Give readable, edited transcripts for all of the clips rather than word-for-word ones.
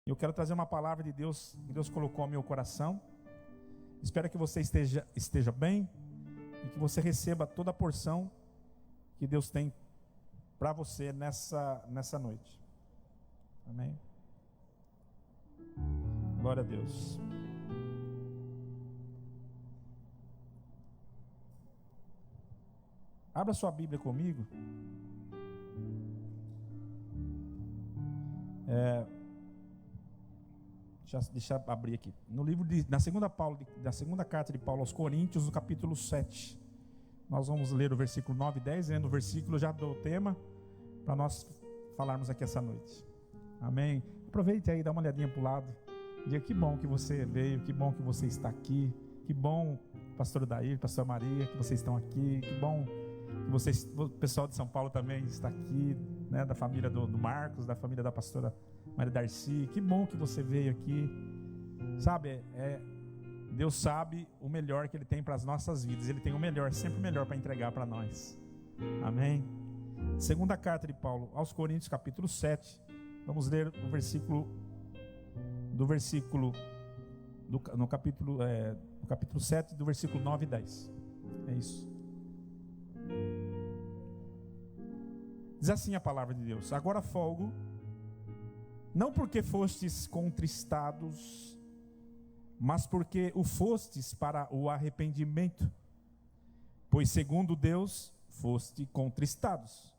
E eu quero trazer uma palavra de Deus que Deus colocou ao meu coração. Espero que você esteja bem e que você receba toda a porção que Deus tem para você nessa noite. Amém? Glória a Deus. Abra sua Bíblia comigo. Deixa eu abrir aqui. No livro da segunda carta de Paulo aos Coríntios, no capítulo 7. Nós vamos ler o versículo 9 e 10. Lendo o versículo, já dou o tema para nós falarmos aqui essa noite. Amém? Aproveite aí, dá uma olhadinha para o lado. Diga que bom que você veio, que bom que você está aqui. Que bom, pastor Dair, pastor Maria, que vocês estão aqui. Que bom que vocês, o pessoal de São Paulo também está aqui, né, da família do Marcos, da família da pastora Maria Darcy. Que bom que você veio aqui. Sabe, Deus sabe o melhor que Ele tem para as nossas vidas. Ele tem o melhor, sempre o melhor para entregar para nós. Amém? Segunda carta de Paulo aos Coríntios, capítulo 7. Vamos ler o versículo no capítulo 7, do versículo 9 e 10. É isso. Diz assim a palavra de Deus: agora folgo, não porque fostes contristados, mas porque o fostes para o arrependimento. Pois segundo Deus foste contristados,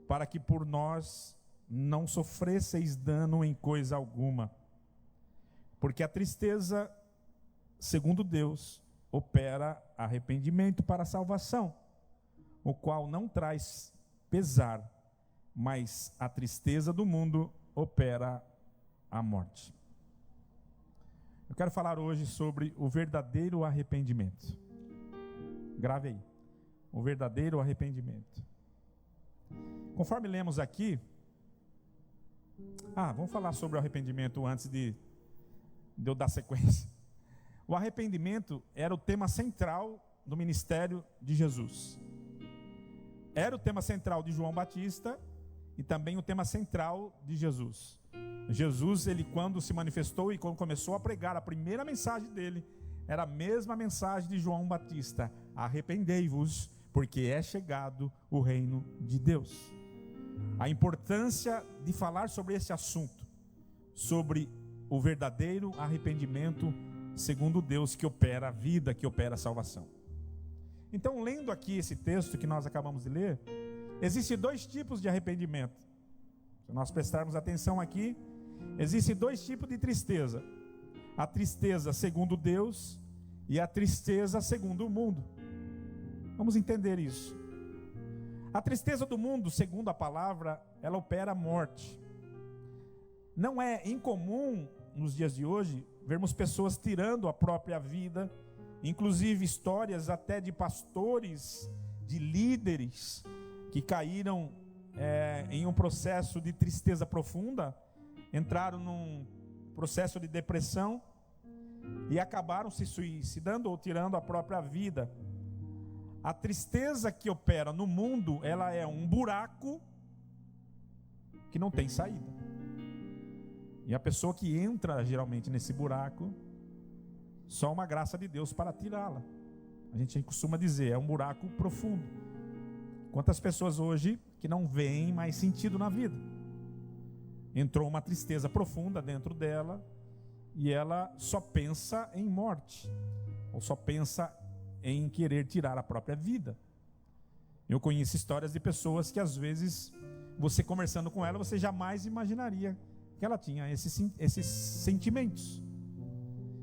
para que por nós não sofresseis dano em coisa alguma. Porque a tristeza, segundo Deus, opera arrependimento para a salvação, o qual não traz pesar, mas a tristeza do mundo opera a morte. Eu quero falar hoje sobre o verdadeiro arrependimento. Grave aí. O verdadeiro arrependimento. Conforme lemos aqui, vamos falar sobre o arrependimento antes de eu dar sequência. O arrependimento era o tema central do ministério de Jesus. Era o tema central de João Batista e também o tema central de Jesus. Jesus, ele quando se manifestou e quando começou a pregar, a primeira mensagem dele era a mesma mensagem de João Batista: arrependei-vos, porque é chegado o reino de Deus. A importância de falar sobre esse assunto, sobre o verdadeiro arrependimento segundo Deus, que opera a vida, que opera a salvação. Então, lendo aqui esse texto que nós acabamos de ler, existem dois tipos de arrependimento. Se nós prestarmos atenção aqui, existem dois tipos de tristeza: a tristeza segundo Deus e a tristeza segundo o mundo. Vamos entender isso. A tristeza do mundo, segundo a palavra, ela opera a morte. Não é incomum nos dias de hoje vermos pessoas tirando a própria vida, inclusive histórias até de pastores, de líderes que caíram em um processo de tristeza profunda, entraram num processo de depressão e acabaram se suicidando ou tirando a própria vida. A tristeza que opera no mundo, ela é um buraco que não tem saída. E a pessoa que entra geralmente nesse buraco, só uma graça de Deus para tirá-la. A gente costuma dizer, é um buraco profundo. Quantas pessoas hoje que não veem mais sentido na vida? Entrou uma tristeza profunda dentro dela e ela só pensa em morte, ou só pensa em querer tirar a própria vida. Eu conheço histórias de pessoas que às vezes, você conversando com ela, você jamais imaginaria que ela tinha esses sentimentos.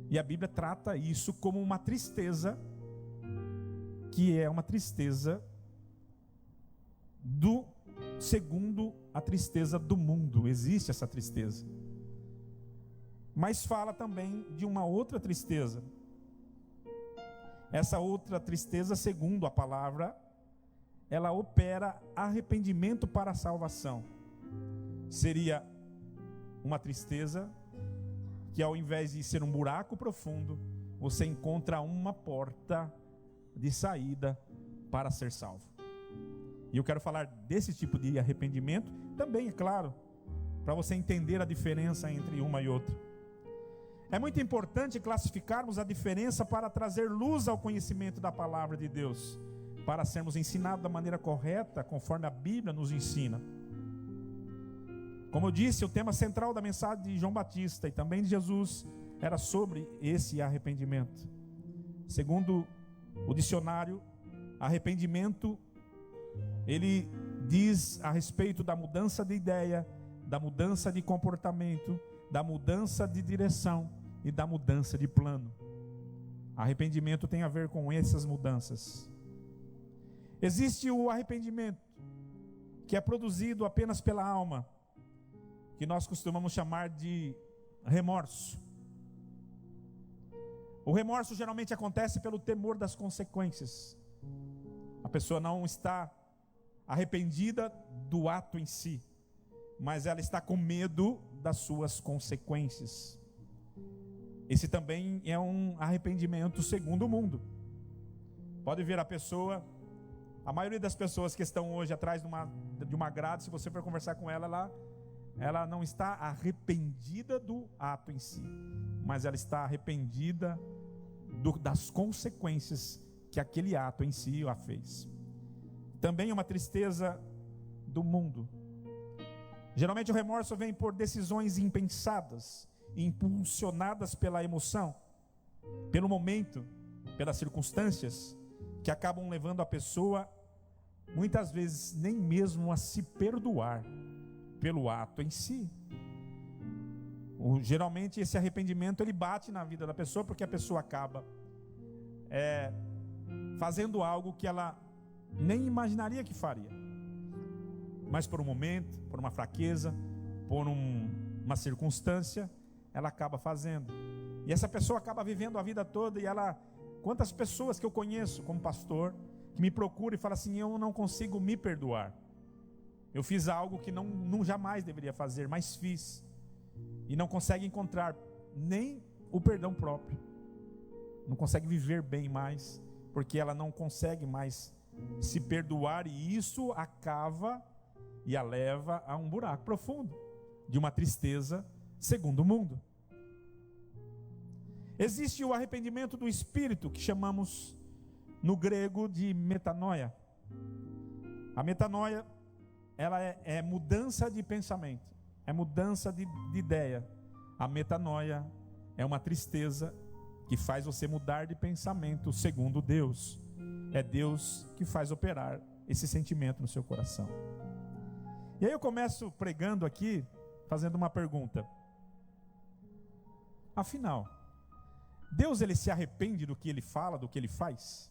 E a Bíblia trata isso como uma tristeza, que é uma tristeza segundo a tristeza do mundo. Existe essa tristeza. Mas fala também de uma outra tristeza. Essa outra tristeza, segundo a palavra, ela opera arrependimento para a salvação. Seria uma tristeza que, ao invés de ser um buraco profundo, você encontra uma porta de saída para ser salvo. E eu quero falar desse tipo de arrependimento também, é claro, para você entender a diferença entre uma e outra. É muito importante classificarmos a diferença para trazer luz ao conhecimento da palavra de Deus, para sermos ensinados da maneira correta, conforme a Bíblia nos ensina. Como eu disse, o tema central da mensagem de João Batista e também de Jesus era sobre esse arrependimento. Segundo o dicionário, arrependimento, ele diz a respeito da mudança de ideia, da mudança de comportamento, da mudança de direção e da mudança de plano. Arrependimento tem a ver com essas mudanças. Existe o arrependimento que é produzido apenas pela alma, que nós costumamos chamar de remorso. O remorso geralmente acontece pelo temor das consequências. A pessoa não está arrependida do ato em si, mas ela está com medo das suas consequências. Esse também é um arrependimento segundo o mundo. Pode ver a pessoa, a maioria das pessoas que estão hoje atrás de uma grade, se você for conversar com ela, ela não está arrependida do ato em si, mas ela está arrependida das consequências que aquele ato em si a fez. Também é uma tristeza do mundo. Geralmente o remorso vem por decisões impensadas, impulsionadas pela emoção, pelo momento, pelas circunstâncias, que acabam levando a pessoa, muitas vezes, nem mesmo a se perdoar pelo ato em si. Geralmente esse arrependimento ele bate na vida da pessoa, porque a pessoa acaba fazendo algo que ela nem imaginaria que faria, mas por um momento, por uma fraqueza, por uma circunstância, ela acaba fazendo. E essa pessoa acaba vivendo a vida toda, e quantas pessoas que eu conheço como pastor, que me procuram e falam assim: eu não consigo me perdoar, eu fiz algo que não jamais deveria fazer, mas fiz, e não consegue encontrar nem o perdão próprio, não consegue viver bem mais, porque ela não consegue mais se perdoar, e isso acaba e a leva a um buraco profundo, de uma tristeza segundo o mundo. Existe o arrependimento do espírito, que chamamos no grego de metanoia. A metanoia, ela é mudança de pensamento, é mudança de ideia. A metanoia é uma tristeza que faz você mudar de pensamento segundo Deus. É Deus que faz operar esse sentimento no seu coração. E aí eu começo pregando aqui, fazendo uma pergunta. Afinal, Deus ele se arrepende do que ele fala, do que ele faz?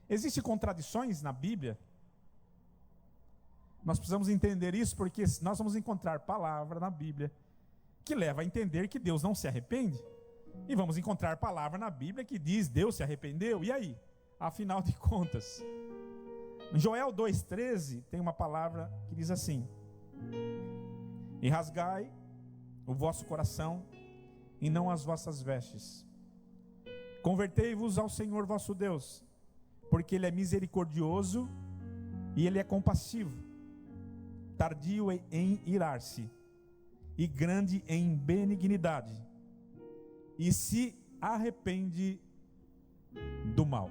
Existem contradições na Bíblia? Nós precisamos entender isso, porque nós vamos encontrar palavra na Bíblia que leva a entender que Deus não se arrepende, e vamos encontrar palavra na Bíblia que diz Deus se arrependeu. E aí? Afinal de contas, em Joel 2,13 tem uma palavra que diz assim: e rasgai o vosso coração e não as vossas vestes, convertei-vos ao Senhor vosso Deus, porque Ele é misericordioso e Ele é compassivo, tardio em irar-se e grande em benignidade, e se arrepende do mal.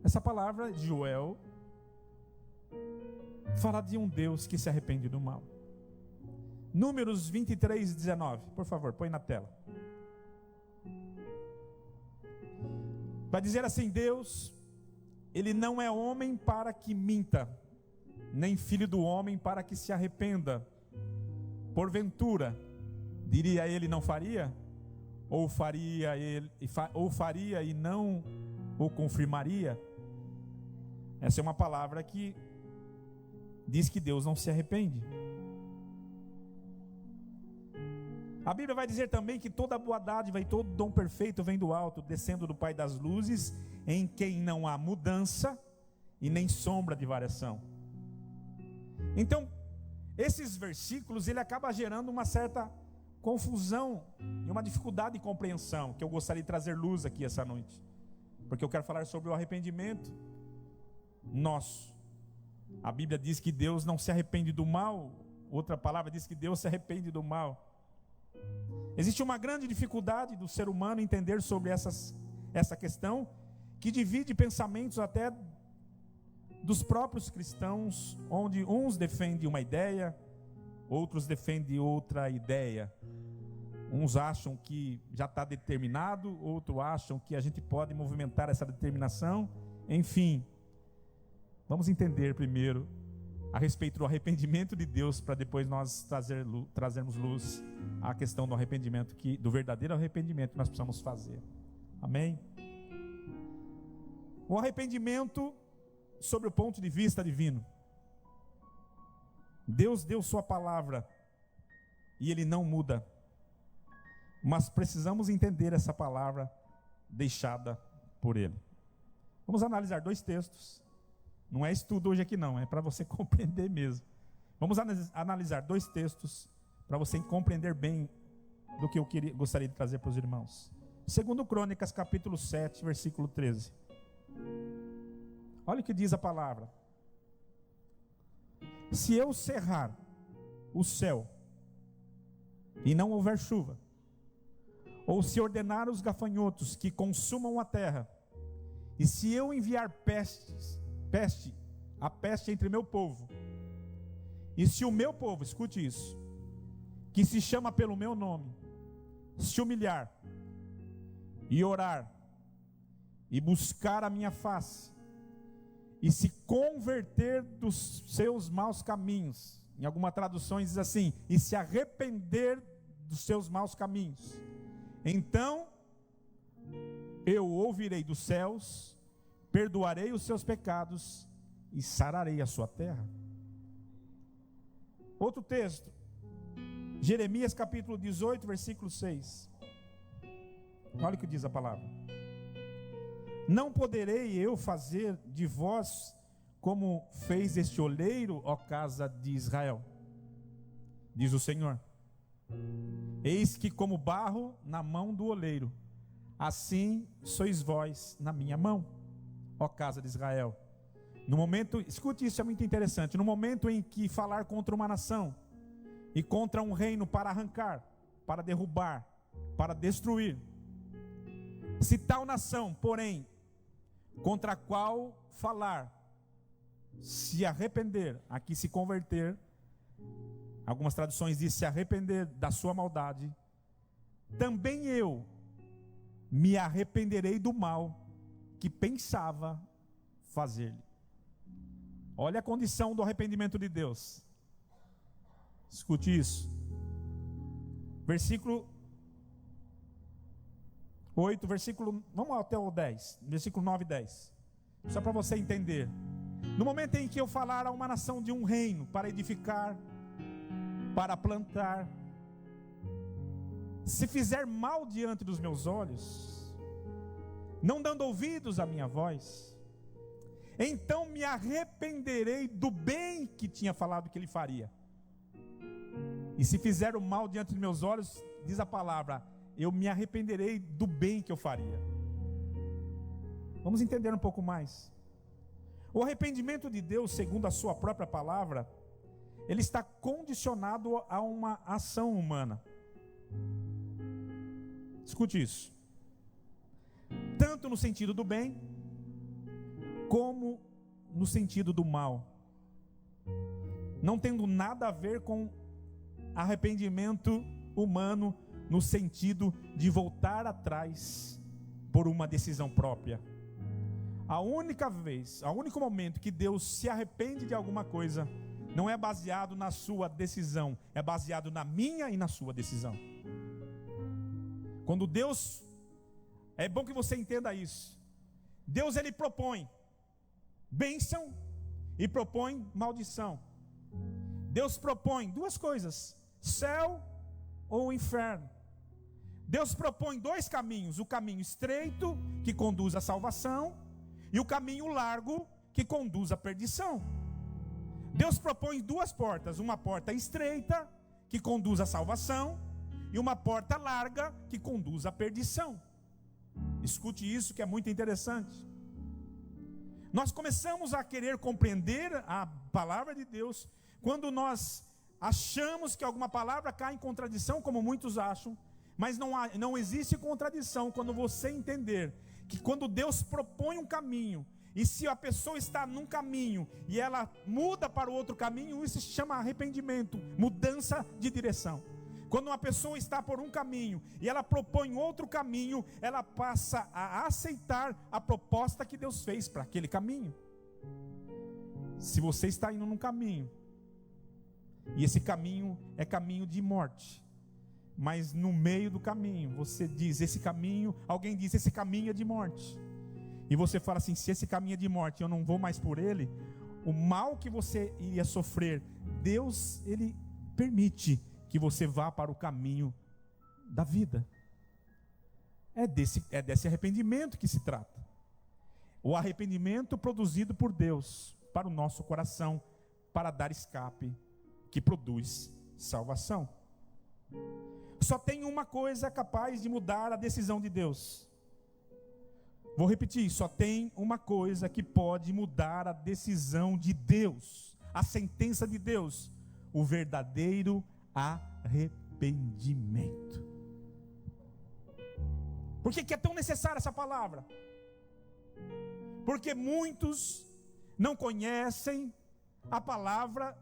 Essa palavra de Joel fala de um Deus que se arrepende do mal. Números 23:19, por favor, põe na tela. Vai dizer assim: Deus, Ele não é homem para que minta, nem filho do homem para que se arrependa. Porventura, diria Ele, não faria? Ou faria e não o confirmaria? Essa é uma palavra que diz que Deus não se arrepende. A Bíblia vai dizer também que toda boa dádiva e todo dom perfeito vem do alto, descendo do Pai das luzes, em quem não há mudança e nem sombra de variação. Então, esses versículos, ele acaba gerando uma certa confusão e uma dificuldade de compreensão, que eu gostaria de trazer luz aqui essa noite, porque eu quero falar sobre o arrependimento nosso. A Bíblia diz que Deus não se arrepende do mal, outra palavra diz que Deus se arrepende do mal. Existe uma grande dificuldade do ser humano entender sobre essa questão, que divide pensamentos até dos próprios cristãos, onde uns defendem uma ideia, outros defendem outra ideia. Uns acham que já está determinado, outros acham que a gente pode movimentar essa determinação. Enfim, vamos entender primeiro a respeito do arrependimento de Deus, para depois nós trazermos luz à questão do arrependimento, do verdadeiro arrependimento que nós precisamos fazer. Amém? O arrependimento sobre o ponto de vista divino. Deus deu sua palavra e Ele não muda. Mas precisamos entender essa palavra deixada por Ele. Vamos analisar 2 textos. Não é estudo hoje aqui não, é para você compreender mesmo. Vamos analisar 2 textos para você compreender bem do que eu gostaria de trazer para os irmãos. 2 Crônicas, capítulo 7, versículo 13. Olha o que diz a palavra. Se eu cerrar o céu e não houver chuva, ou se ordenar os gafanhotos que consumam a terra, e se eu enviar a peste entre meu povo, e se o meu povo, escute isso, que se chama pelo meu nome, se humilhar, e orar, e buscar a minha face, e se converter dos seus maus caminhos, em algumas traduções diz assim, e se arrepender dos seus maus caminhos, então eu ouvirei dos céus, perdoarei os seus pecados e sararei a sua terra. Outro texto, Jeremias capítulo 18, versículo 6. Olha o que diz a palavra. Não poderei eu fazer de vós como fez este oleiro, ó casa de Israel, diz o Senhor. Eis que como barro na mão do oleiro, assim sois vós na minha mão, ó casa de Israel. No momento, escute isso, é muito interessante. No momento em que falar contra uma nação e contra um reino para arrancar, para derrubar, para destruir, se tal nação, porém, contra a qual falar, se arrepender, aqui se converter, algumas traduções dizem se arrepender da sua maldade, também eu me arrependerei do mal que pensava fazer-lhe. Olha a condição do arrependimento de Deus. Escute isso. Versículo 8, vamos até o 10, versículo 9 e 10. Só para você entender. No momento em que eu falar a uma nação de um reino para edificar, para plantar, se fizer mal diante dos meus olhos, não dando ouvidos à minha voz, então me arrependerei do bem que tinha falado que ele faria. E se fizer o mal diante dos meus olhos, diz a palavra, eu me arrependerei do bem que eu faria. Vamos entender um pouco mais. O arrependimento de Deus, segundo a sua própria palavra, ele está condicionado a uma ação humana. Escute isso. Tanto no sentido do bem, como no sentido do mal. Não tendo nada a ver com arrependimento humano, no sentido de voltar atrás por uma decisão própria. A única vez, o único momento que Deus se arrepende de alguma coisa, não é baseado na sua decisão, é baseado na minha e na sua decisão. Quando Deus, é bom que você entenda isso. Deus, ele propõe bênção e propõe maldição. Deus propõe 2 coisas, céu ou inferno. Deus propõe 2 caminhos, o caminho estreito que conduz à salvação e o caminho largo que conduz à perdição. Deus propõe 2 portas, uma porta estreita que conduz à salvação e uma porta larga que conduz à perdição. Escute isso que é muito interessante. Nós começamos a querer compreender a palavra de Deus quando nós achamos que alguma palavra cai em contradição, como muitos acham, mas não existe contradição quando você entender que quando Deus propõe um caminho, e se a pessoa está num caminho e ela muda para o outro caminho, isso se chama arrependimento, mudança de direção. Quando uma pessoa está por um caminho e ela propõe outro caminho, ela passa a aceitar a proposta que Deus fez para aquele caminho. Se você está indo num caminho, e esse caminho é caminho de morte, mas no meio do caminho, você diz, alguém diz, esse caminho é de morte. E você fala assim, se esse caminho é de morte, eu não vou mais por ele, o mal que você iria sofrer, Deus, Ele permite que você vá para o caminho da vida. É desse arrependimento que se trata. O arrependimento produzido por Deus para o nosso coração, para dar escape, que produz salvação. Só tem uma coisa capaz de mudar a decisão de Deus. Vou repetir, só tem uma coisa que pode mudar a decisão de Deus, a sentença de Deus: o verdadeiro arrependimento. Por que é tão necessária essa palavra? Porque muitos não conhecem a palavra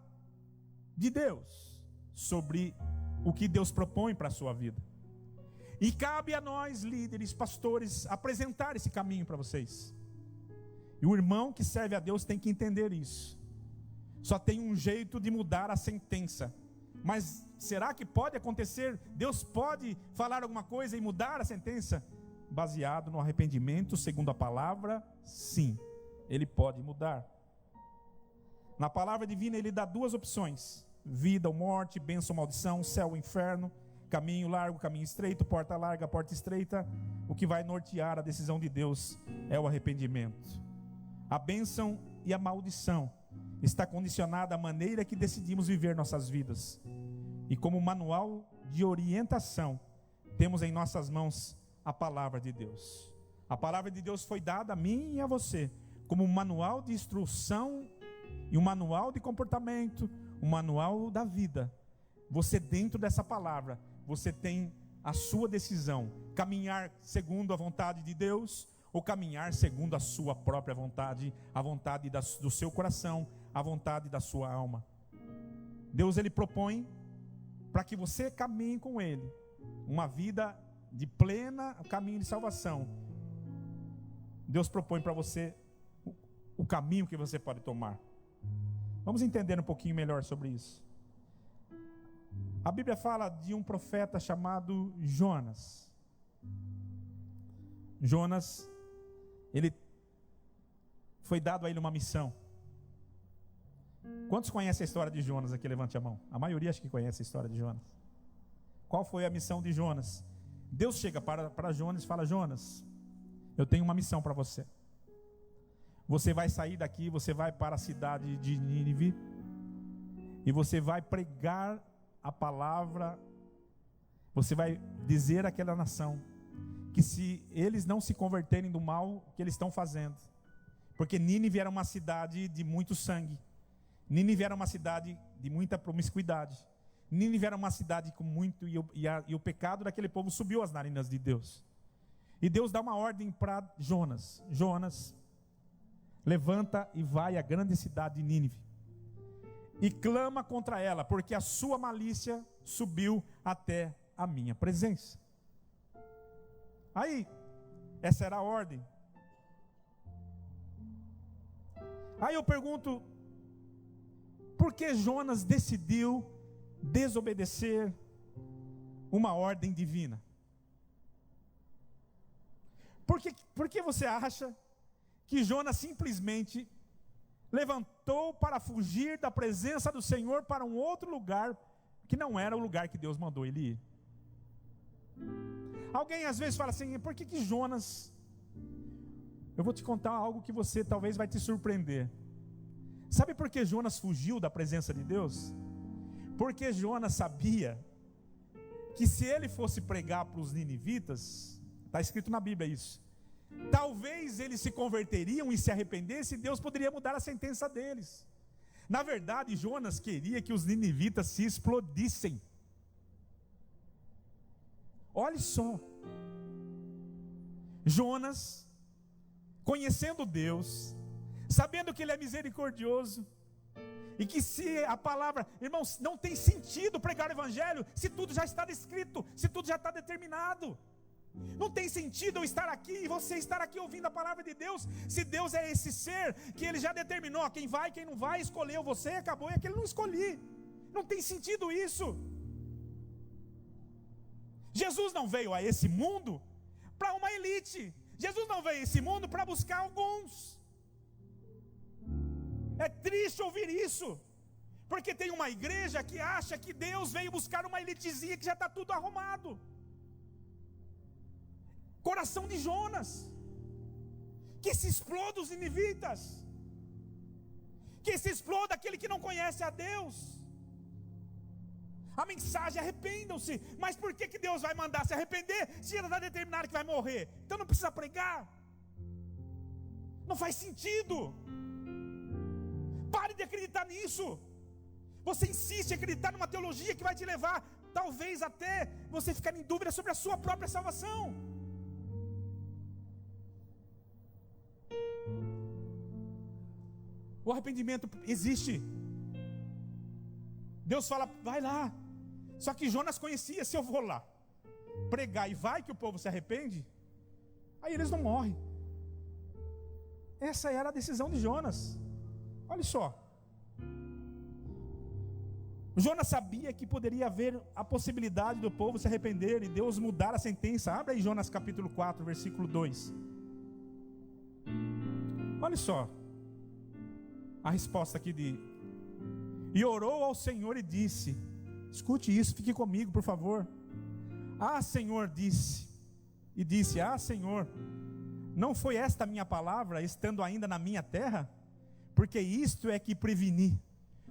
de Deus sobre o que Deus propõe para a sua vida. E cabe a nós, líderes, pastores, apresentar esse caminho para vocês. E o irmão que serve a Deus tem que entender isso. Só tem um jeito de mudar a sentença. Mas será que pode acontecer? Deus pode falar alguma coisa e mudar a sentença? Baseado no arrependimento, segundo a palavra, sim, Ele pode mudar. Na palavra divina Ele dá duas opções: vida ou morte, bênção ou maldição, céu ou inferno, caminho largo, caminho estreito, porta larga, porta estreita. O que vai nortear a decisão de Deus é o arrependimento. A bênção e a maldição está condicionada à maneira que decidimos viver nossas vidas. E como manual de orientação, temos em nossas mãos a palavra de Deus. A palavra de Deus foi dada a mim e a você como um manual de instrução e um manual de comportamento, um manual da vida. Você, dentro dessa palavra, você tem a sua decisão: caminhar segundo a vontade de Deus ou caminhar segundo a sua própria vontade, a vontade do seu coração, a vontade da sua alma. Deus, Ele propõe para que você caminhe com Ele uma vida de plena caminho de salvação. Deus propõe para você o caminho que você pode tomar. Vamos entender um pouquinho melhor sobre isso. A Bíblia fala de um profeta chamado Jonas. Jonas, ele foi dado a ele uma missão. Quantos conhecem a história de Jonas aqui? Levante a mão. A maioria acho que conhece a história de Jonas. Qual foi a missão de Jonas? Deus chega para Jonas e fala: Jonas, eu tenho uma missão para você. Você vai sair daqui, você vai para a cidade de Nínive e você vai pregar a palavra. Você vai dizer àquela nação que se eles não se converterem do mal que eles estão fazendo, porque Nínive era uma cidade de muito sangue, Nínive era uma cidade de muita promiscuidade, Nínive era uma cidade com muito, e o pecado daquele povo subiu às narinas de Deus. E Deus dá uma ordem para Jonas: Jonas, levanta e vai à grande cidade de Nínive e clama contra ela, porque a sua malícia subiu até a minha presença. Aí, essa era a ordem. Aí eu pergunto, por que Jonas decidiu desobedecer uma ordem divina? Por que você acha que Jonas simplesmente levantou para fugir da presença do Senhor para um outro lugar que não era o lugar que Deus mandou ele ir? Alguém às vezes fala assim: por que Jonas... Eu vou te contar algo que você talvez vai te surpreender. Sabe por que Jonas fugiu da presença de Deus? Porque Jonas sabia que se ele fosse pregar para os ninivitas, está escrito na Bíblia isso, talvez eles se converteriam e se arrependessem, e Deus poderia mudar a sentença deles. Na verdade, Jonas queria que os ninivitas se explodissem. Olhe só. Jonas, conhecendo Deus, sabendo que Ele é misericordioso, e que se a palavra, irmãos, não tem sentido pregar o evangelho se tudo já está descrito, se tudo já está determinado. Não tem sentido eu estar aqui e você estar aqui ouvindo a palavra de Deus, se Deus é esse ser que Ele já determinou quem vai, quem não vai, escolheu você, acabou, e aquele não escolhi. Não tem sentido isso. Jesus não veio a esse mundo para uma elite. Jesus não veio a esse mundo para buscar alguns. É triste ouvir isso, porque tem uma igreja que acha que Deus veio buscar uma elitezinha que já está tudo arrumado. Coração de Jonas, que se exploda os ninivitas, que se exploda aquele que não conhece a Deus. A mensagem: arrependam-se. Mas por que Deus vai mandar se arrepender se Ele está determinado que vai morrer? Então não precisa pregar. Não faz sentido. Pare de acreditar nisso. Você insiste em acreditar numa teologia que vai te levar, talvez até você ficar em dúvida sobre a sua própria salvação. O arrependimento existe. Deus fala: vai lá. Só que Jonas conhecia: se eu vou lá pregar e vai que o povo se arrepende, aí eles não morrem. Essa era a decisão de Jonas. Olha só. Jonas sabia que poderia haver a possibilidade do povo se arrepender e Deus mudar a sentença. Abre aí Jonas capítulo 4, versículo 2. Olha só a resposta aqui de... E orou ao Senhor e disse... Escute isso, fique comigo, por favor. Ah, Senhor, disse... E disse: ah, Senhor, não foi esta a minha palavra, estando ainda na minha terra? Porque isto é que preveni,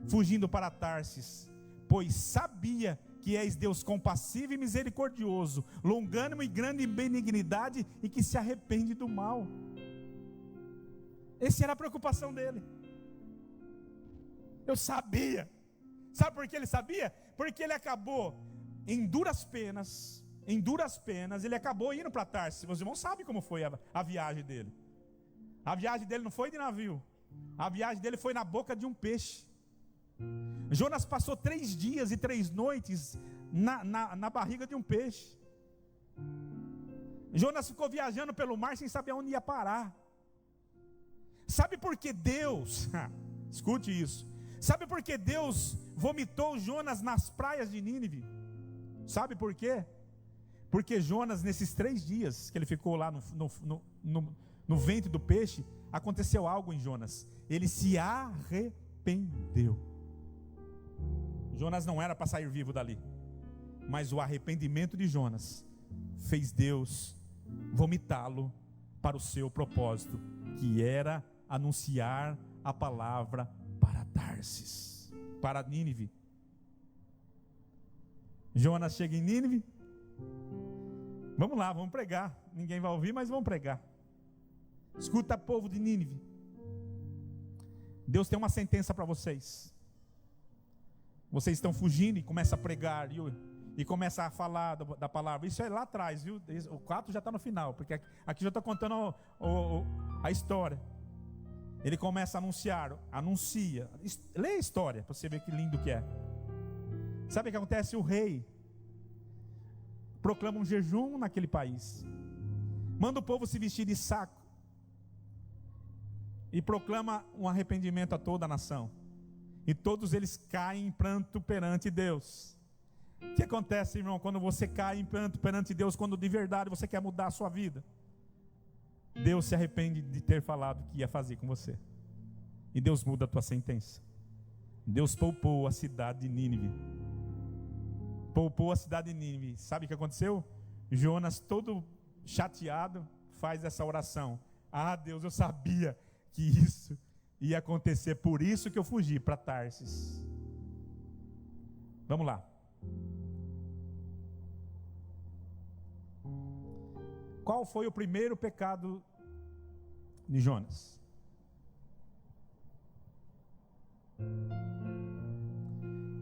fugindo para Tarsis, pois sabia que és Deus compassivo e misericordioso, longânimo e grande em benignidade, e que se arrepende do mal. Essa era a preocupação dele. Eu sabia. Sabe por que ele sabia? Porque ele acabou em duras penas, ele acabou indo para Tarsis. Os irmãos sabem como foi a viagem dele. A viagem dele não foi de navio. A viagem dele foi na boca de um peixe. Jonas passou 3 dias e 3 noites na barriga de um peixe. Jonas ficou viajando pelo mar sem saber onde ia parar. Sabe por que Deus, escute isso, sabe por que Deus vomitou Jonas nas praias de Nínive? Sabe por quê? Porque Jonas, nesses 3 dias que ele ficou lá no ventre do peixe, aconteceu algo em Jonas. Ele se arrependeu. Jonas não era para sair vivo dali, mas o arrependimento de Jonas fez Deus vomitá-lo para o seu propósito, que era anunciar a palavra para Tarsis, para Nínive. Jonas chega em Nínive. Vamos lá, vamos pregar. Ninguém vai ouvir, mas vamos pregar. Escuta, povo de Nínive, Deus tem uma sentença para vocês. Vocês estão fugindo e começa a pregar e começa a falar da palavra. Isso é lá atrás, viu? O 4 já está no final, porque aqui já está contando a história. Ele começa a anuncia. Lê a história para você ver que lindo que é. Sabe o que acontece? O rei proclama um jejum naquele país, manda o povo se vestir de saco e proclama um arrependimento a toda a nação, e todos eles caem em pranto perante Deus. O que acontece, irmão, quando você cai em pranto perante Deus, quando de verdade você quer mudar a sua vida? Deus se arrepende de ter falado que ia fazer com você, e Deus muda a tua sentença. Deus poupou a cidade de Nínive. Poupou a cidade de Nínive. Sabe o que aconteceu? Jonas, todo chateado, faz essa oração: ah, Deus, eu sabia que isso ia acontecer, por isso que eu fugi para Tarsis. Vamos lá. Qual foi o primeiro pecado de Jonas?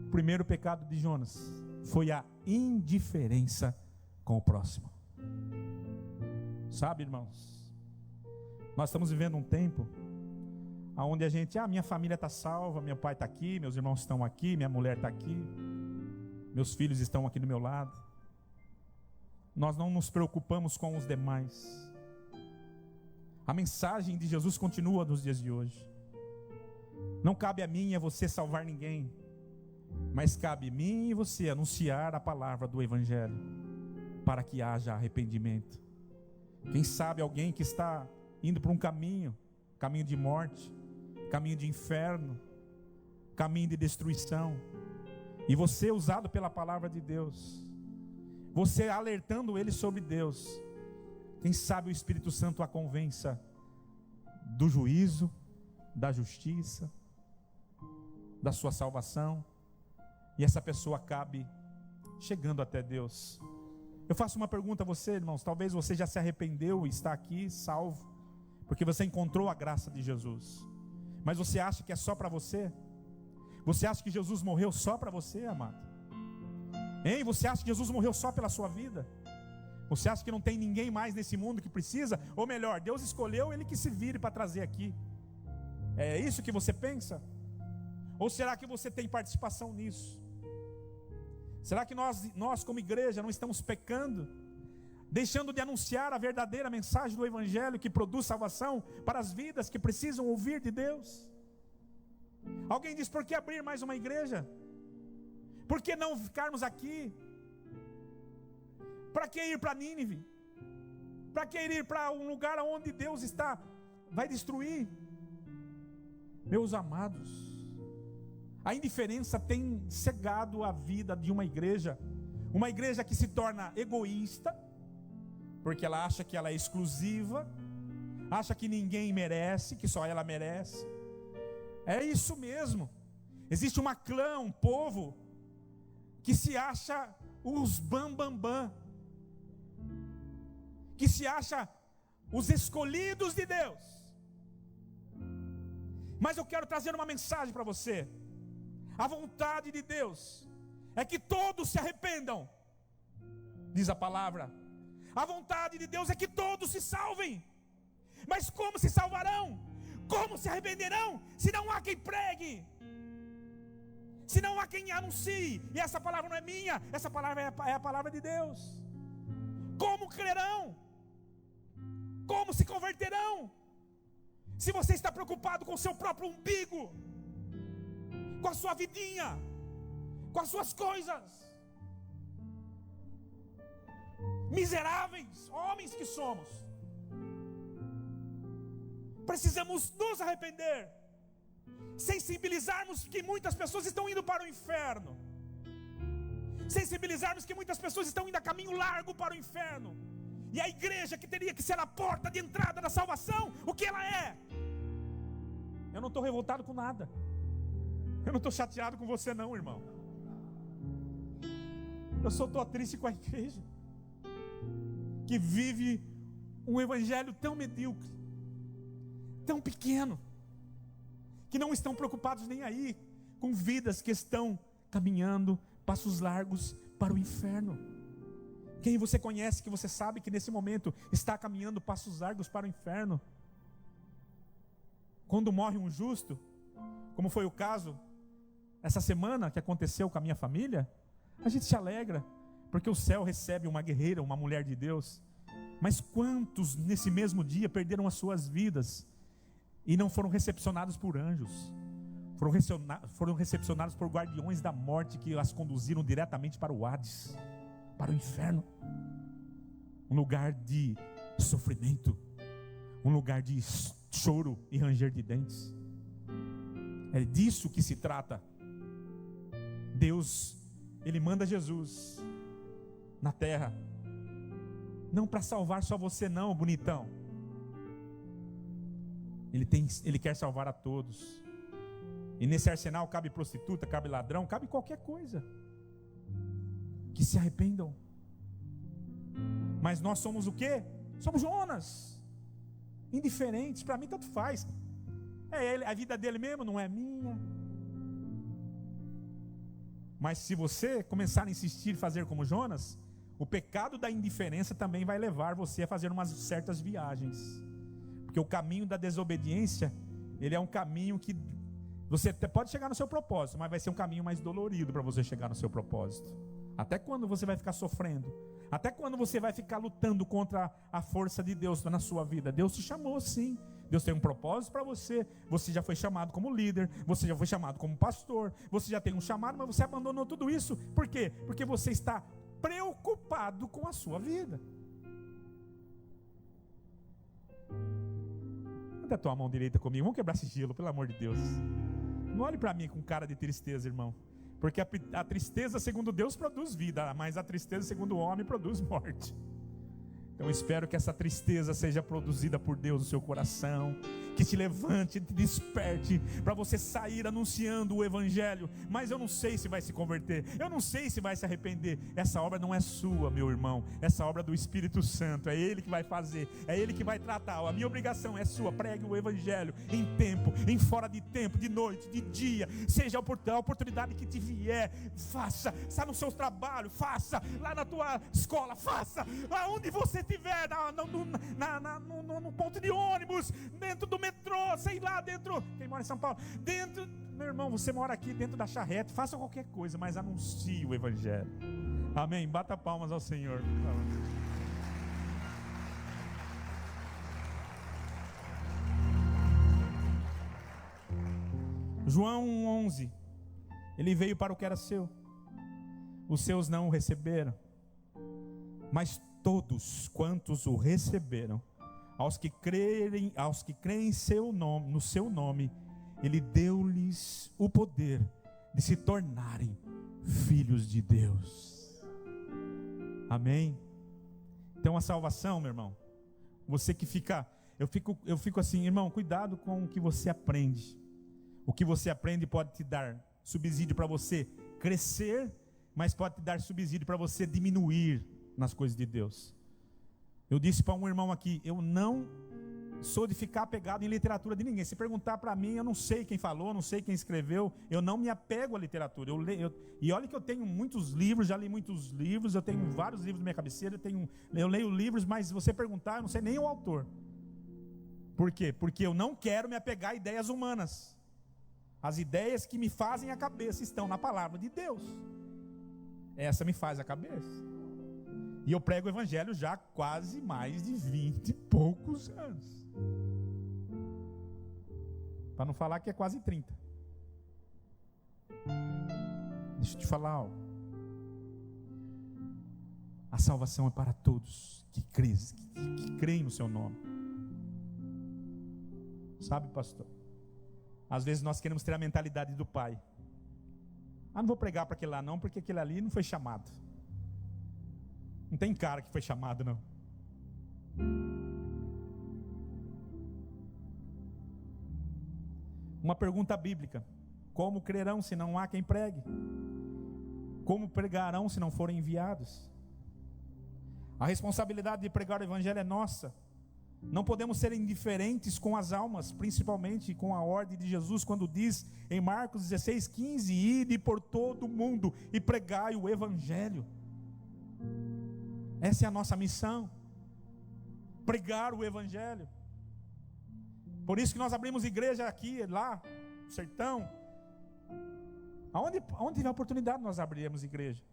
O primeiro pecado de Jonas foi a indiferença com o próximo. Sabe, irmãos, nós estamos vivendo um tempo onde a gente, minha família está salva, meu pai está aqui, meus irmãos estão aqui, minha mulher está aqui, meus filhos estão aqui do meu lado. Nós não nos preocupamos com os demais. A mensagem de Jesus continua nos dias de hoje. Não cabe a mim e a você salvar ninguém, mas cabe a mim e você anunciar a palavra do Evangelho, para que haja arrependimento. Quem sabe alguém que está indo para um caminho de morte, caminho de inferno, caminho de destruição, e você usado pela palavra de Deus, você alertando ele sobre Deus, quem sabe o Espírito Santo a convença do juízo, da justiça, da sua salvação, e essa pessoa acabe chegando até Deus. Eu faço uma pergunta a você, irmãos, talvez você já se arrependeu e está aqui salvo, porque você encontrou a graça de Jesus, mas você acha que é só para você? Você acha que Jesus morreu só para você, amado? Hein? Você acha que Jesus morreu só pela sua vida? Você acha que não tem ninguém mais nesse mundo que precisa? Ou melhor, Deus escolheu ele que se vire para trazer aqui. É isso que você pensa? Ou será que você tem participação nisso? Será que nós como igreja não estamos pecando, deixando de anunciar a verdadeira mensagem do Evangelho que produz salvação para as vidas que precisam ouvir de Deus? Alguém diz, por que abrir mais uma igreja? Por que não ficarmos aqui? Para que ir para Nínive? Para que ir para um lugar onde Deus vai destruir? Meus amados, a indiferença tem cegado a vida de uma igreja que se torna egoísta, porque ela acha que ela é exclusiva, acha que ninguém merece, que só ela merece. É isso mesmo. Existe uma clã, um povo que se acha os bambambam, que se acha os escolhidos de Deus. Mas eu quero trazer uma mensagem para você. A vontade de Deus é que todos se arrependam, diz a palavra. A vontade de Deus é que todos se salvem. Mas como se salvarão? Como se arrependerão? Se não há quem pregue, se não há quem anuncie. E essa palavra não é minha, essa palavra é a palavra de Deus. Como crerão? Como se converterão? Se você está preocupado com o seu próprio umbigo, com a sua vidinha, com as suas coisas. Miseráveis homens que somos, precisamos nos arrepender, sensibilizarmos que muitas pessoas estão indo para o inferno, sensibilizarmos que muitas pessoas estão indo a caminho largo para o inferno, e a igreja que teria que ser a porta de entrada da salvação, o que ela é? Eu não estou revoltado com nada, eu não estou chateado com você não, irmão. Eu só estou triste com a igreja que vive um evangelho tão medíocre, tão pequeno, que não estão preocupados nem aí com vidas que estão caminhando passos largos para o inferno. Quem você conhece que você sabe que nesse momento está caminhando passos largos para o inferno? Quando morre um justo, como foi o caso essa semana que aconteceu com a minha família, a gente se alegra, porque o céu recebe uma guerreira, uma mulher de Deus. Mas quantos nesse mesmo dia perderam as suas vidas e não foram recepcionados por anjos? Foram recepcionados por guardiões da morte que as conduziram diretamente para o Hades, para o inferno. Um lugar de sofrimento, um lugar de choro e ranger de dentes. É disso que se trata. Deus, Ele manda Jesus na terra, não para salvar só você não, bonitão. Ele quer salvar a todos. E nesse arsenal cabe prostituta, cabe ladrão, cabe qualquer coisa. Que se arrependam. Mas nós somos o quê? Somos Jonas, indiferentes. Para mim tanto faz. É ele, a vida dele mesmo, não é minha. Mas se você começar a insistir em fazer como Jonas, o pecado da indiferença também vai levar você a fazer umas certas viagens. Porque o caminho da desobediência, ele é um caminho que você pode chegar no seu propósito, mas vai ser um caminho mais dolorido para você chegar no seu propósito. Até quando você vai ficar sofrendo? Até quando você vai ficar lutando contra a força de Deus na sua vida? Deus te chamou sim. Deus tem um propósito para você. Você já foi chamado como líder, você já foi chamado como pastor, você já tem um chamado, mas você abandonou tudo isso. Por quê? Porque você está preocupado com a sua vida. Manda a tua mão direita comigo, vamos quebrar esse gelo, pelo amor de Deus. Não olhe para mim com cara de tristeza, irmão. Porque a tristeza segundo Deus produz vida, mas a tristeza segundo o homem produz morte. Então eu espero que essa tristeza seja produzida por Deus no seu coração, que te levante, te desperte, para você sair anunciando o Evangelho. Mas eu não sei se vai se converter, eu não sei se vai se arrepender. Essa obra não é sua, meu irmão, essa obra é do Espírito Santo, é Ele que vai fazer, é Ele que vai tratar. A minha obrigação é sua, pregue o Evangelho em tempo, em fora de tempo, de noite, de dia, seja a oportunidade que te vier, faça, está no seu trabalho, faça, lá na tua escola, faça, aonde você estiver, no ponto de ônibus, dentro do metrô, sei lá, dentro, quem mora em São Paulo, dentro, meu irmão, você mora aqui dentro da charrete, faça qualquer coisa, mas anuncie o Evangelho. Amém, bata palmas ao Senhor. João 1,11, ele veio para o que era seu, os seus não o receberam, mas todos quantos o receberam, aos que creem em seu nome, no seu nome, Ele deu-lhes o poder de se tornarem filhos de Deus. Amém? Então a salvação, meu irmão, você que fica, eu fico assim, irmão, cuidado com o que você aprende. O que você aprende pode te dar subsídio para você crescer, mas pode te dar subsídio para você diminuir nas coisas de Deus. Eu disse para um irmão aqui, eu não sou de ficar apegado em literatura de ninguém. Se perguntar para mim, eu não sei quem falou, não sei quem escreveu, eu não me apego à literatura. E olha que eu tenho muitos livros, já li muitos livros, eu tenho vários livros na minha cabeceira, eu leio livros, mas se você perguntar, eu não sei nem o autor. Por quê? Porque eu não quero me apegar a ideias humanas. As ideias que me fazem a cabeça estão na palavra de Deus. Essa me faz a cabeça. E eu prego o Evangelho já há quase mais de 20 e poucos anos. Para não falar que é quase 30. Deixa eu te falar algo. A salvação é para todos que creem no seu nome. Sabe, pastor? Às vezes nós queremos ter a mentalidade do pai. Não vou pregar para aquele lá não, porque aquele ali não foi chamado. Não tem cara que foi chamado, não. Uma pergunta bíblica: como crerão se não há quem pregue? Como pregarão se não forem enviados? A responsabilidade de pregar o Evangelho é nossa. Não podemos ser indiferentes com as almas, principalmente com a ordem de Jesus, quando diz em Marcos 16:15: ide por todo o mundo e pregai o Evangelho. Essa é a nossa missão, pregar o Evangelho. Por isso que nós abrimos igreja aqui, lá, no sertão. Aonde tiver oportunidade nós abriremos igreja.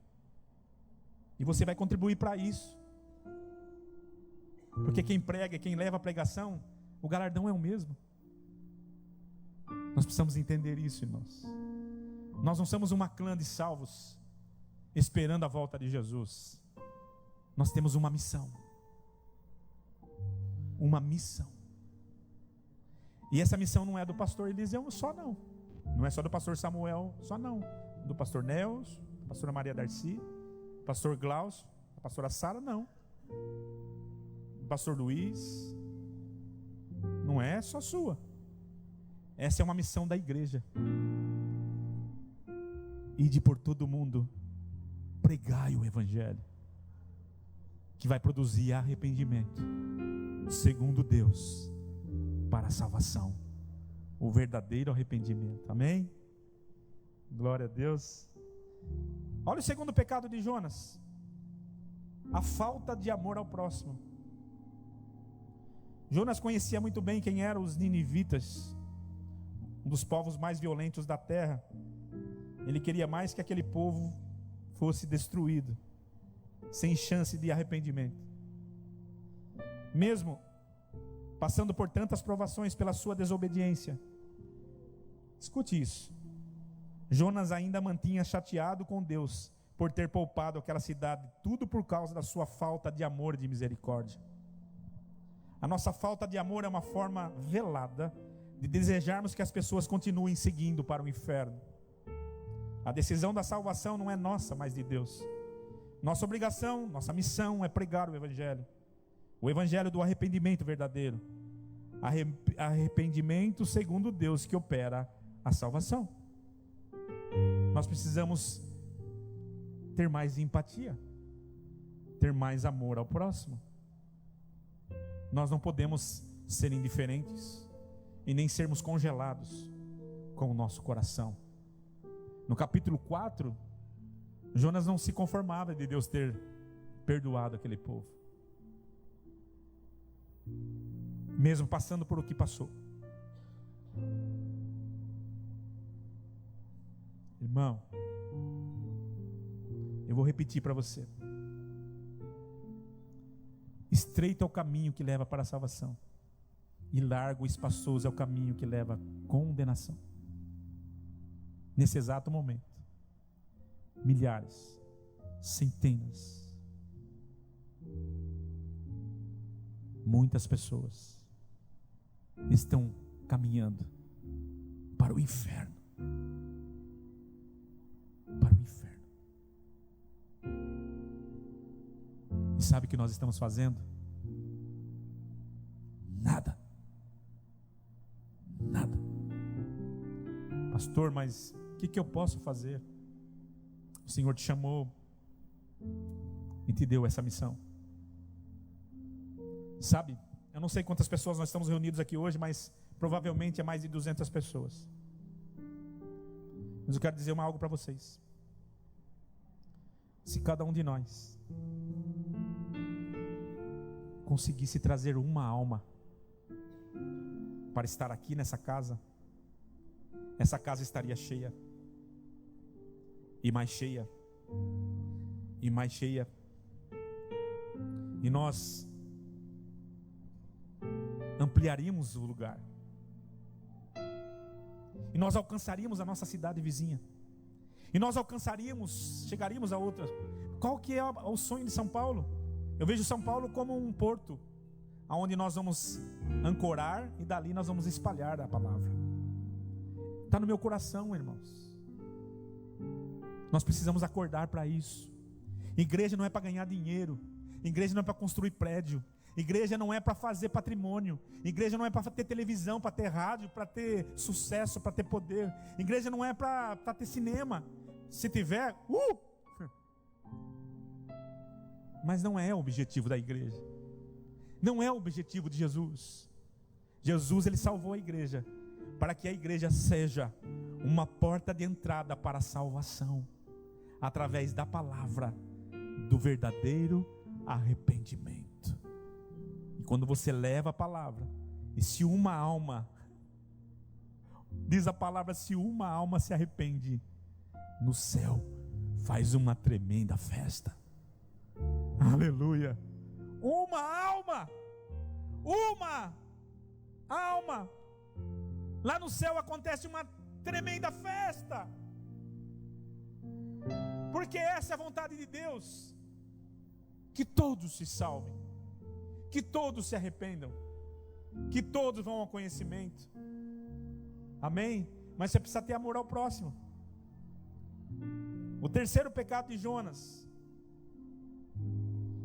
E você vai contribuir para isso. Porque quem prega, quem leva a pregação, o galardão é o mesmo. Nós precisamos entender isso, irmãos. Nós não somos uma clã de salvos esperando a volta de Jesus. Nós temos uma missão. Uma missão. E essa missão não é do pastor Eliseu só não. Não é só do pastor Samuel só não. Do pastor Nelson, da pastora Maria Darcy, do pastor Glaucio, da pastora Sara não. Do pastor Luiz. Não é só sua. Essa é uma missão da igreja. Ide por todo mundo, pregai o Evangelho, que vai produzir arrependimento, segundo Deus, para a salvação, o verdadeiro arrependimento. Amém? Glória a Deus. Olha o segundo pecado de Jonas: a falta de amor ao próximo. Jonas conhecia muito bem quem eram os ninivitas, um dos povos mais violentos da terra. Ele queria mais que aquele povo fosse destruído, sem chance de arrependimento. Mesmo passando por tantas provações pela sua desobediência, escute isso, Jonas ainda mantinha chateado com Deus por ter poupado aquela cidade, tudo por causa da sua falta de amor e de misericórdia. A nossa falta de amor é uma forma velada de desejarmos que as pessoas continuem seguindo para o inferno. A decisão da salvação não é nossa, mas de Deus. Nossa obrigação, nossa missão é pregar o Evangelho do arrependimento verdadeiro, arrependimento segundo Deus, que opera a salvação. Nós precisamos ter mais empatia, ter mais amor ao próximo. Nós não podemos ser indiferentes e nem sermos congelados com o nosso coração. No capítulo 4, Jonas não se conformava de Deus ter perdoado aquele povo, mesmo passando por o que passou. Irmão, eu vou repetir para você: estreito é o caminho que leva para a salvação, e largo e espaçoso é o caminho que leva à condenação. Nesse exato momento, milhares, centenas, muitas pessoas estão caminhando para o inferno. Para o inferno. E sabe o que nós estamos fazendo? Nada. Nada. Pastor, mas o que eu posso fazer? O Senhor te chamou e te deu essa missão. Sabe, eu não sei quantas pessoas nós estamos reunidos aqui hoje, mas provavelmente é mais de 200 pessoas. Mas eu quero dizer algo para vocês. Se cada um de nós conseguisse trazer uma alma para estar aqui nessa casa, essa casa estaria cheia, e mais cheia, e mais cheia, e nós ampliaríamos o lugar, e nós alcançaríamos a nossa cidade vizinha, e nós chegaríamos a outra. Qual que é o sonho de São Paulo? Eu vejo São Paulo como um porto, onde nós vamos ancorar, e dali nós vamos espalhar a palavra. Está no meu coração, irmãos. Nós precisamos acordar para isso. Igreja não é para ganhar dinheiro, igreja não é para construir prédio, igreja não é para fazer patrimônio, igreja não é para ter televisão, para ter rádio, para ter sucesso, para ter poder. Igreja não é para ter cinema. Se tiver, mas não é o objetivo da igreja, não é o objetivo de Jesus. Jesus, ele salvou a igreja para que a igreja seja uma porta de entrada para a salvação, através da palavra do verdadeiro arrependimento. E quando você leva a palavra, e se uma alma, diz a palavra, se uma alma se arrepende, no céu faz uma tremenda festa. Aleluia. Uma alma, lá no céu acontece uma tremenda festa, porque essa é a vontade de Deus, que todos se salvem, que todos se arrependam, que todos vão ao conhecimento. Amém? Mas você precisa ter amor ao próximo. O terceiro pecado de Jonas,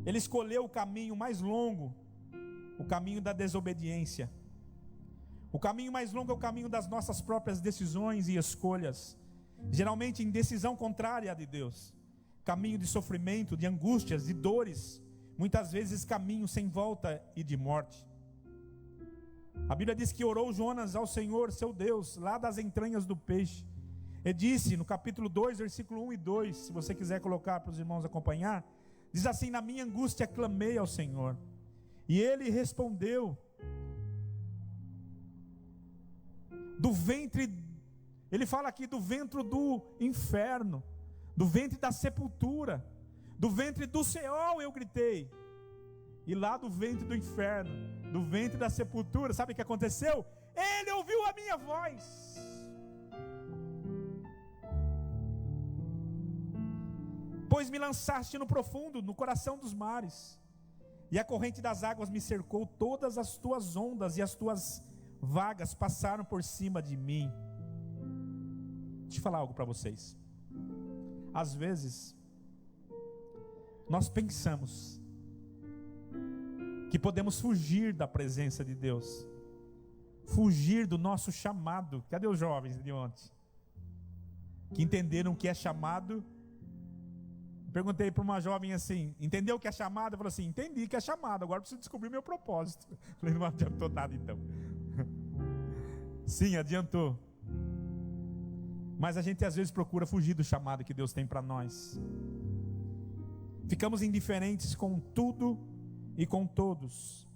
ele escolheu o caminho mais longo, o caminho da desobediência. O caminho mais longo é o caminho das nossas próprias decisões e escolhas, geralmente em decisão contrária à de Deus. Caminho de sofrimento, de angústias, de dores, muitas vezes caminho sem volta e de morte. A Bíblia diz que orou Jonas ao Senhor, seu Deus, lá das entranhas do peixe. Ele disse no capítulo 2, versículo 1 e 2, se você quiser colocar para os irmãos acompanhar, diz assim: na minha angústia clamei ao Senhor, e Ele respondeu. Do ventre, ele fala aqui do ventre do inferno, do ventre da sepultura, do ventre do Seol eu gritei. E lá do ventre do inferno, do ventre da sepultura, sabe o que aconteceu? Ele ouviu a minha voz. Pois me lançaste no profundo, no coração dos mares, e a corrente das águas me cercou, todas as tuas ondas e as tuas vagas passaram por cima de mim. Deixa eu falar algo para vocês. Às vezes nós pensamos que podemos fugir da presença de Deus, fugir do nosso chamado. Cadê os jovens de ontem? Que entenderam o que é chamado. Perguntei para uma jovem assim: entendeu o que é chamado? Ela falou assim: entendi que é chamado, agora preciso descobrir meu propósito. Falei: não adiantou nada então. Sim, adiantou. Mas a gente às vezes procura fugir do chamado que Deus tem para nós. Ficamos indiferentes com tudo e com todos.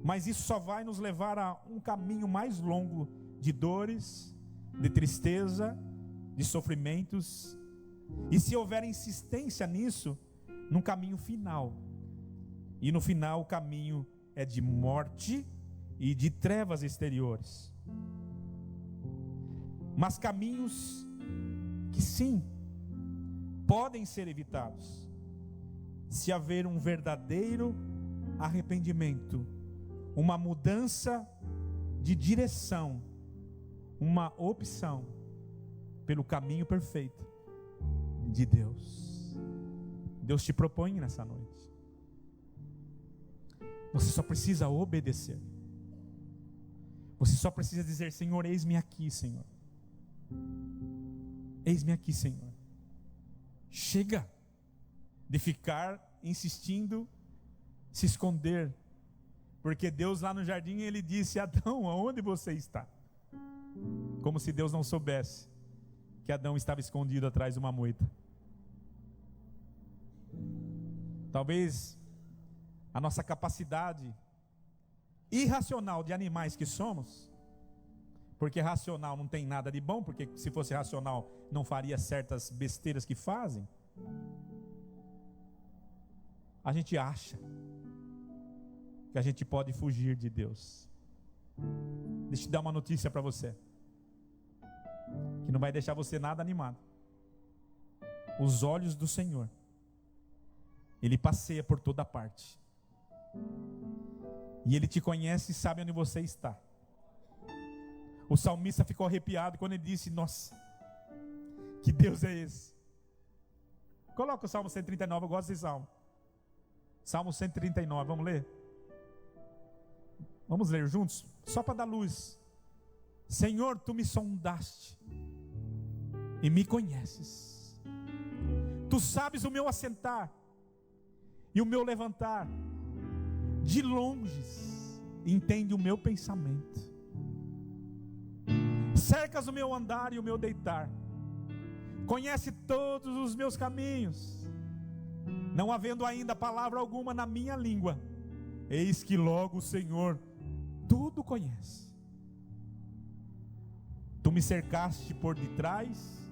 Mas isso só vai nos levar a um caminho mais longo de dores, de tristeza, de sofrimentos. E se houver insistência nisso, num caminho final. E no final o caminho é de morte e de trevas exteriores. Mas caminhos que sim, podem ser evitados, se haver um verdadeiro arrependimento, uma mudança de direção, uma opção pelo caminho perfeito de Deus. Deus te propõe nessa noite. Você só precisa obedecer. Você só precisa dizer: Senhor, eis-me aqui, Senhor. Eis-me aqui, Senhor. Chega de ficar insistindo, se esconder. Porque Deus lá no jardim, Ele disse: Adão, aonde você está? Como se Deus não soubesse que Adão estava escondido atrás de uma moita. Talvez a nossa capacidade irracional de animais que somos, porque racional não tem nada de bom, porque se fosse racional não faria certas besteiras que fazem. A gente acha que a gente pode fugir de Deus. Deixa eu te dar uma notícia para você, que não vai deixar você nada animado. Os olhos do Senhor, Ele passeia por toda parte. E Ele te conhece e sabe onde você está. O salmista ficou arrepiado quando ele disse: nossa, que Deus é esse? Coloca o Salmo 139, eu gosto desse salmo. Salmo 139, vamos ler? Vamos ler juntos? Só para dar luz. Senhor, Tu me sondaste e me conheces. Tu sabes o meu assentar e o meu levantar. De longe entende o meu pensamento. Cercas o meu andar e o meu deitar. Conhece todos os meus caminhos. Não havendo ainda palavra alguma na minha língua, eis que logo o Senhor tudo conhece. Tu me cercaste por detrás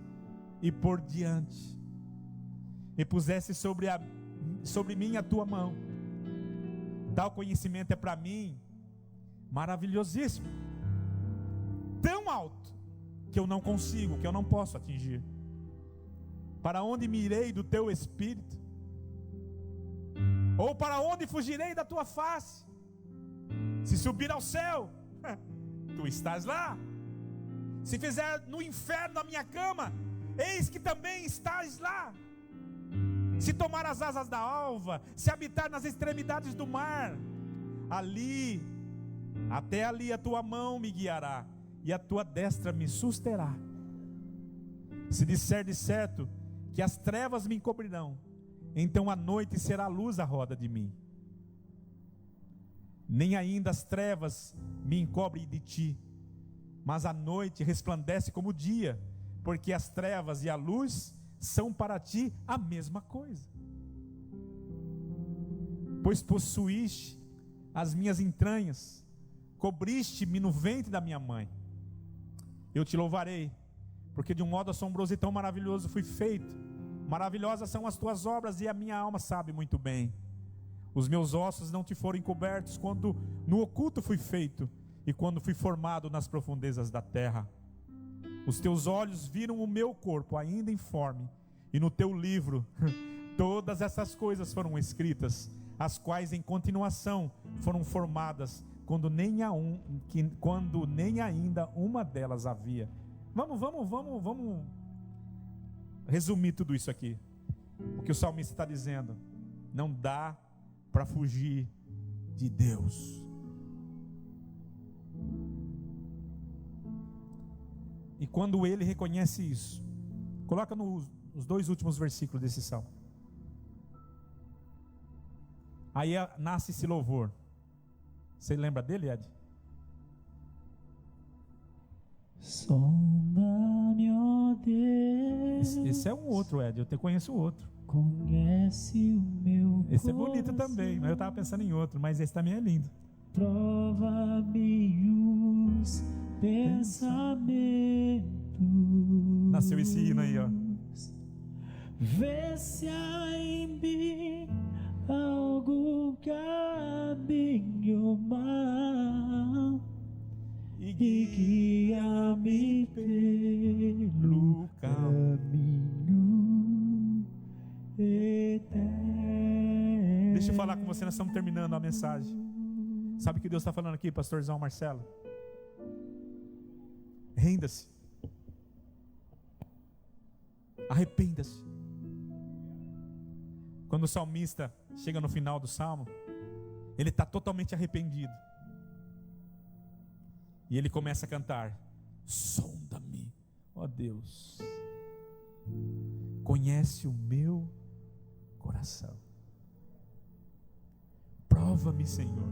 e por diante, e puseste sobre mim a tua mão. Tal conhecimento é para mim maravilhosíssimo, tão alto que eu não consigo, que eu não posso atingir. Para onde me irei do teu espírito? Ou para onde fugirei da tua face? Se subir ao céu, tu estás lá. Se fizer no inferno a minha cama, eis que também estás lá. Se tomar as asas da alva, se habitar nas extremidades do mar, ali, até ali a tua mão me guiará, e a tua destra me susterá. Se disser de certo que as trevas me encobrirão, então a noite será luz à roda de mim. Nem ainda as trevas me encobrem de ti, mas a noite resplandece como o dia, porque as trevas e a luz são para ti a mesma coisa. Pois possuíste as minhas entranhas, cobriste-me no ventre da minha mãe. Eu te louvarei, porque de um modo assombroso e tão maravilhoso fui feito. Maravilhosas são as tuas obras, e a minha alma sabe muito bem. Os meus ossos não te foram encobertos quando no oculto fui feito, e quando fui formado nas profundezas da terra. Os teus olhos viram o meu corpo ainda informe, e no teu livro todas essas coisas foram escritas, as quais em continuação foram formadas, quando nem ainda uma delas havia. Vamos resumir tudo isso aqui. O que o salmista está dizendo: não dá para fugir de Deus. E quando ele reconhece isso, coloca os 2 últimos versículos desse salmo. Aí nasce esse louvor. Você lembra dele, Ed? Sonda-me, ó Deus. Esse é um outro, Ed. Eu conheço o outro. Conhece o meu Esse é coração. bonito também, mas eu estava pensando em outro. Mas esse também é lindo. Prova-me os pensamentos. Nasceu esse hino aí, ó. Vê se há em mim algo caminho mal, e guia-me pelo caminho eterno. Deixa eu falar com você, nós estamos terminando a mensagem. Sabe o que Deus está falando aqui, pastorzão Marcelo? Renda-se. Arrependa-se. Quando o salmista chega no final do salmo, ele está totalmente arrependido. E ele começa a cantar: sonda-me, ó Deus, conhece o meu coração. Prova-me, Senhor,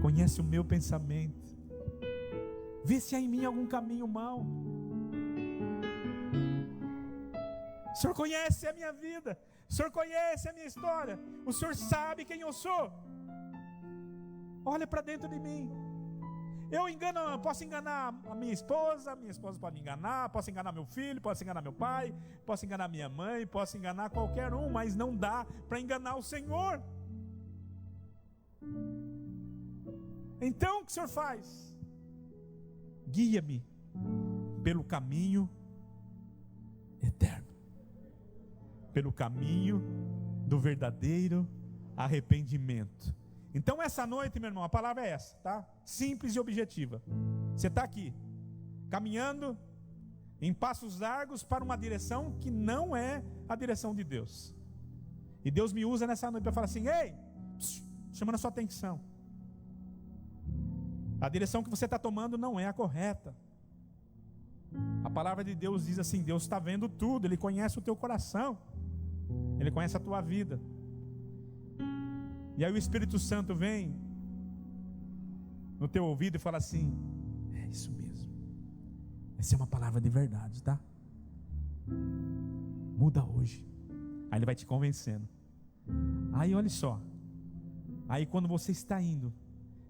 conhece o meu pensamento, vê se há em mim algum caminho mau. O Senhor conhece a minha vida, o Senhor conhece a minha história, o Senhor sabe quem eu sou. Olha para dentro de mim. Eu posso enganar a minha esposa pode me enganar, posso enganar meu filho, posso enganar meu pai, posso enganar minha mãe, posso enganar qualquer um, mas não dá para enganar o Senhor. Então o que o Senhor faz? Guia-me pelo caminho eterno, pelo caminho do verdadeiro arrependimento. Então essa noite, meu irmão, a palavra é essa, tá? Simples e objetiva. Você está aqui, caminhando em passos largos para uma direção que não é a direção de Deus. E Deus me usa nessa noite para falar assim: ei, chamando a sua atenção. A direção que você está tomando não é a correta. A palavra de Deus diz assim: Deus está vendo tudo, Ele conhece o teu coração, Ele conhece a tua vida. E aí o Espírito Santo vem no teu ouvido e fala assim: é isso mesmo, essa é uma palavra de verdade, tá? Muda hoje. Aí ele vai te convencendo. Aí olha só, aí quando você está indo,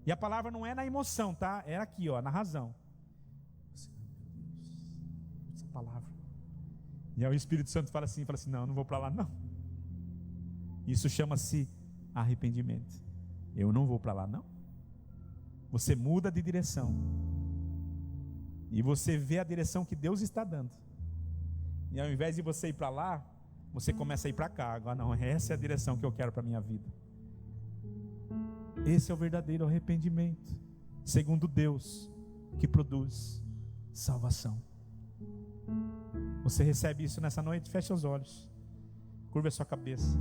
e a palavra não é na emoção, tá? É aqui, ó, na razão. Essa palavra. E aí o Espírito Santo fala assim, não, não vou para lá não. Isso chama-se arrependimento. Eu não vou para lá não. Você muda de direção e você vê a direção que Deus está dando, e ao invés de você ir para lá, você começa a ir para cá. Agora não, essa é a direção que eu quero para a minha vida. Esse é o verdadeiro arrependimento, segundo Deus, que produz salvação. Você recebe isso nessa noite? Feche os olhos, curva a sua cabeça.